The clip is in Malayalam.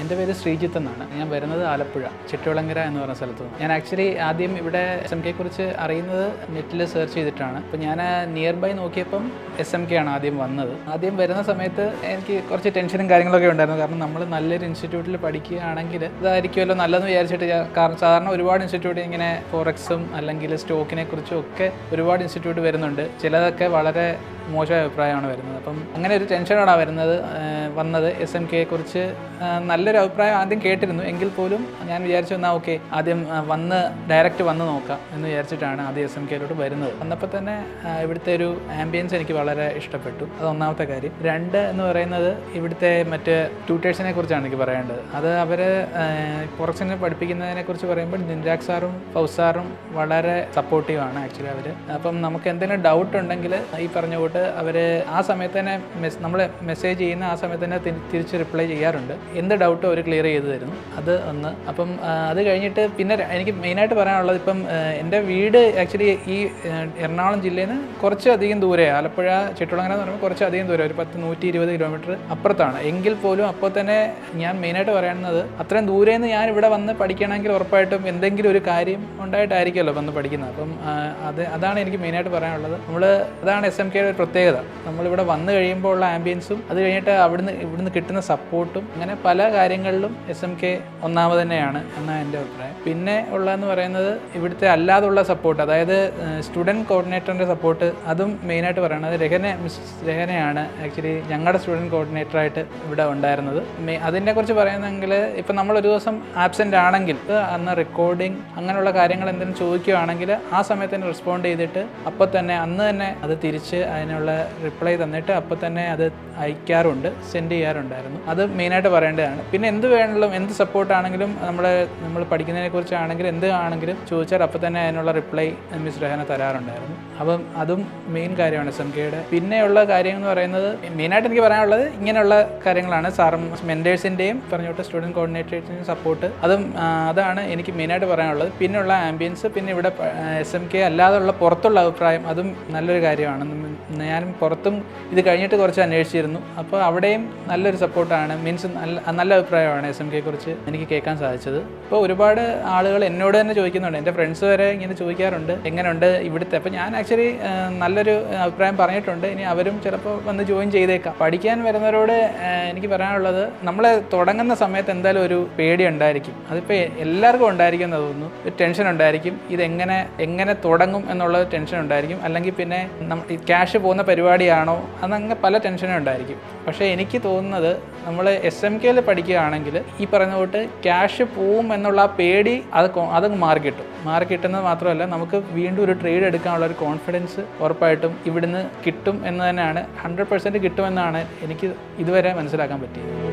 എൻ്റെ പേര് ശ്രീജിത്ത് എന്നാണ്. ഞാൻ വരുന്നത് ആലപ്പുഴ ചിറ്റവിളങ്ങര എന്ന് പറഞ്ഞ സ്ഥലത്ത് നിന്ന്. ഞാൻ ആക്ച്വലി ആദ്യം ഇവിടെ SMK കുറിച്ച് അറിയുന്നത് നെറ്റിൽ സെർച്ച് ചെയ്തിട്ടാണ്. അപ്പോൾ ഞാൻ നിയർ ബൈ നോക്കിയപ്പം SMK ആണ് ആദ്യം വന്നത്. ആദ്യം വരുന്ന സമയത്ത് എനിക്ക് കുറച്ച് ടെൻഷനും കാര്യങ്ങളൊക്കെ ഉണ്ടായിരുന്നു. കാരണം നമ്മൾ നല്ലൊരു ഇൻസ്റ്റിറ്റ്യൂട്ടിൽ പഠിക്കുകയാണെങ്കിൽ ഇതായിരിക്കുമല്ലോ നല്ലതെന്ന് വിചാരിച്ചിട്ട് കാരണം സാധാരണ ഒരുപാട് ഇൻസ്റ്റിറ്റ്യൂട്ട് ഇങ്ങനെ ഫോറക്സും അല്ലെങ്കിൽ സ്റ്റോക്കിനെ കുറിച്ചും ഒക്കെ ഒരുപാട് ഇൻസ്റ്റിറ്റ്യൂട്ട് വരുന്നുണ്ട്. ചിലതൊക്കെ വളരെ മോശമായ അഭിപ്രായമാണ് വരുന്നത്. അപ്പം അങ്ങനെ ഒരു ടെൻഷനോടാണ് വന്നത്. SMK കുറിച്ച് നല്ലൊരു അഭിപ്രായം ആദ്യം കേട്ടിരുന്നു. എങ്കിൽ പോലും ഞാൻ വിചാരിച്ചു എന്നാൽ ഓക്കെ ആദ്യം ഡയറക്റ്റ് വന്ന് നോക്കാം എന്ന് വിചാരിച്ചിട്ടാണ് ആദ്യം SMKയിലോട്ട് വരുന്നത്. വന്നപ്പോൾ തന്നെ ഇവിടുത്തെ ഒരു ആംബിയൻസ് എനിക്ക് വളരെ ഇഷ്ടപ്പെട്ടു. അത് ഒന്നാമത്തെ കാര്യം. രണ്ട് എന്ന് പറയുന്നത് ഇവിടുത്തെ മറ്റ് ട്യൂട്ടേഴ്സിനെ കുറിച്ചാണ് എനിക്ക് പറയേണ്ടത്. അത് അവർ ഫോറക്സിനെ പഠിപ്പിക്കുന്നതിനെ കുറിച്ച് പറയുമ്പോൾ നിൻരാഗ് സാറും ഫൗസ് സാറും വളരെ സപ്പോർട്ടീവാണ് ആക്ച്വലി അവർ. അപ്പം നമുക്ക് എന്തെങ്കിലും ഡൗട്ട് ഉണ്ടെങ്കിൽ ഈ പറഞ്ഞ കൂട്ട് അവർ ആ സമയത്ത് തന്നെ നമ്മൾ മെസ്സേജ് ചെയ്യുന്ന ആ സമയത്ത് തന്നെ തിരിച്ച് റിപ്ലൈ ചെയ്യാറുണ്ട്. എന്ത് ഡൗട്ടും അവർ ക്ലിയർ ചെയ്ത് തരുന്നു. അത് ഒന്ന്. അപ്പം അത് കഴിഞ്ഞിട്ട് പിന്നെ എനിക്ക് മെയിനായിട്ട് പറയാനുള്ളത് ഇപ്പം എൻ്റെ വീട് ആക്ച്വലി ഈ എറണാകുളം ജില്ലയിൽ നിന്ന് കുറച്ചധികം ദൂരെ, ആലപ്പുഴ ചിറ്റവിളങ്ങര എന്ന് പറയുമ്പോൾ കുറച്ചധികം ദൂരം, ഒരു 120 കിലോമീറ്റർ അപ്പുറത്താണ്. എങ്കിൽ പോലും അപ്പോൾ തന്നെ ഞാൻ മെയിനായിട്ട് പറയുന്നത് അത്രയും ദൂരെ നിന്ന് ഞാൻ ഇവിടെ വന്ന് പഠിക്കണമെങ്കിൽ ഉറപ്പായിട്ടും എന്തെങ്കിലും ഒരു കാര്യം ഉണ്ടായിട്ടായിരിക്കുമല്ലോ വന്ന് പഠിക്കുന്നത്. അപ്പം അതാണ് എനിക്ക് മെയിനായിട്ട് പറയാനുള്ളത്. അതാണ് SMKയുടെ ഒരു പ്രത്യേകത. നമ്മളിവിടെ വന്നു കഴിയുമ്പോൾ ഉള്ള ആംബിയൻസും അത് കഴിഞ്ഞിട്ട് ഇവിടുന്ന് കിട്ടുന്ന സപ്പോർട്ടും അങ്ങനെ പല കാര്യങ്ങളിലും SMK ഒന്നാമത് തന്നെയാണ് എന്നാണ് എൻ്റെ അഭിപ്രായം. പിന്നെ ഉള്ളതെന്ന് പറയുന്നത് ഇവിടുത്തെ അല്ലാതുള്ള സപ്പോർട്ട്, അതായത് സ്റ്റുഡൻറ്റ് കോർഡിനേറ്ററിൻ്റെ സപ്പോർട്ട്, അതും മെയിനായിട്ട് പറയുന്നത് രഹനയാണ് ആക്ച്വലി ഞങ്ങളുടെ സ്റ്റുഡൻറ്റ് കോർഡിനേറ്ററായിട്ട് ഇവിടെ ഉണ്ടായിരുന്നത്. അതിനെക്കുറിച്ച് പറയുന്നെങ്കിൽ ഇപ്പം നമ്മളൊരു ദിവസം ആബ്സെൻ്റ് ആണെങ്കിൽ അന്ന് റെക്കോർഡിങ് അങ്ങനെയുള്ള കാര്യങ്ങൾ എന്തെങ്കിലും ചോദിക്കുകയാണെങ്കിൽ ആ സമയത്ത് തന്നെ റെസ്പോണ്ട് ചെയ്തിട്ട് അപ്പോൾ തന്നെ അന്ന് തന്നെ അത് തിരിച്ച് അതിനുള്ള റിപ്ലൈ തന്നിട്ട് അപ്പോൾ തന്നെ അത് അയക്കാറുണ്ട്, സെൻഡ് ചെയ്യാറുണ്ടായിരുന്നു. അത് മെയിനായിട്ട് പറയേണ്ടതാണ്. പിന്നെ എന്ത് സപ്പോർട്ടാണെങ്കിലും നമ്മൾ പഠിക്കുന്നതിനെ കുറിച്ചാണെങ്കിലും എന്ത് ആണെങ്കിലും ചോദിച്ചാൽ അപ്പോൾ തന്നെ അതിനുള്ള റിപ്ലൈ മിസ് രഹന തരാറുണ്ടായിരുന്നു. അപ്പം അതും മെയിൻ കാര്യമാണ് SMKയുടെ. പിന്നെയുള്ള കാര്യം എന്ന് പറയുന്നത് മെയിനായിട്ട് എനിക്ക് പറയാനുള്ളത് ഇങ്ങനെയുള്ള കാര്യങ്ങളാണ്. സാറും മെൻറ്റേഴ്സിൻ്റെയും പറഞ്ഞോട്ട് സ്റ്റുഡൻറ്റ് കോർഡിനേറ്റേഴ്സിൻ്റെയും സപ്പോർട്ട്, അതാണ് എനിക്ക് മെയിനായിട്ട് പറയാനുള്ളത്. പിന്നെയുള്ള ആംബിയൻസ്, പിന്നെ ഇവിടെ SMK അല്ലാതെയുള്ള പുറത്തുള്ള അഭിപ്രായം, അതും നല്ലൊരു കാര്യമാണ്. ഞാൻ പുറത്തും ഇത് കഴിഞ്ഞിട്ട് കുറച്ച് അന്വേഷിച്ചിരുന്നു. അപ്പോൾ അവിടെയും നല്ലൊരു സപ്പോർട്ടാണ്, മീൻസ് നല്ല അഭിപ്രായമാണ് SMK കുറിച്ച് എനിക്ക് കേൾക്കാൻ സാധിച്ചത്. ഇപ്പോൾ ഒരുപാട് ആളുകൾ എന്നോട് തന്നെ ചോദിക്കുന്നുണ്ട്, എൻ്റെ ഫ്രണ്ട്സ് വരെ ഇങ്ങനെ ചോദിക്കാറുണ്ട് എങ്ങനെയുണ്ട് ഇവിടുത്തെ. അപ്പോൾ ഞാൻ ആക്ച്വലി നല്ലൊരു അഭിപ്രായം പറഞ്ഞിട്ടുണ്ട്. ഇനി അവരും ചിലപ്പോൾ വന്ന് ജോയിൻ ചെയ്തേക്കാം. പഠിക്കാൻ വരുന്നവരോട് എനിക്ക് പറയാനുള്ളത്, നമ്മൾ തുടങ്ങുന്ന സമയത്ത് എന്തായാലും ഒരു പേടി ഉണ്ടായിരിക്കും. അതിപ്പോൾ എല്ലാവർക്കും ഉണ്ടായിരിക്കും എന്ന് തോന്നുന്നു. ഒരു ടെൻഷൻ ഉണ്ടായിരിക്കും, ഇതെങ്ങനെ തുടങ്ങും എന്നുള്ള ടെൻഷൻ ഉണ്ടായിരിക്കും. അല്ലെങ്കിൽ പിന്നെ ക്യാഷ് പോകുന്ന പരിപാടിയാണോ, അതങ്ങനെ പല ടെൻഷനും ഉണ്ടായിരിക്കും. പക്ഷേ എനിക്ക് തോന്നുന്നത് നമ്മൾ SMKയിൽ പഠിക്കുകയാണെങ്കിൽ ഈ പറയുന്ന തൊട്ട് ക്യാഷ് പോവും എന്നുള്ള ആ പേടി അതങ്ങ് മാറിക്കിട്ടുന്നത് മാത്രമല്ല, നമുക്ക് വീണ്ടും ഒരു ട്രേഡ് എടുക്കാനുള്ള ഒരു കോൺഫിഡൻസ് ഉറപ്പായിട്ടും ഇവിടുന്ന് കിട്ടും എന്ന് തന്നെയാണ്, 100% കിട്ടുമെന്നാണ് എനിക്ക് ഇതുവരെ മനസ്സിലാക്കാൻ പറ്റിയത്.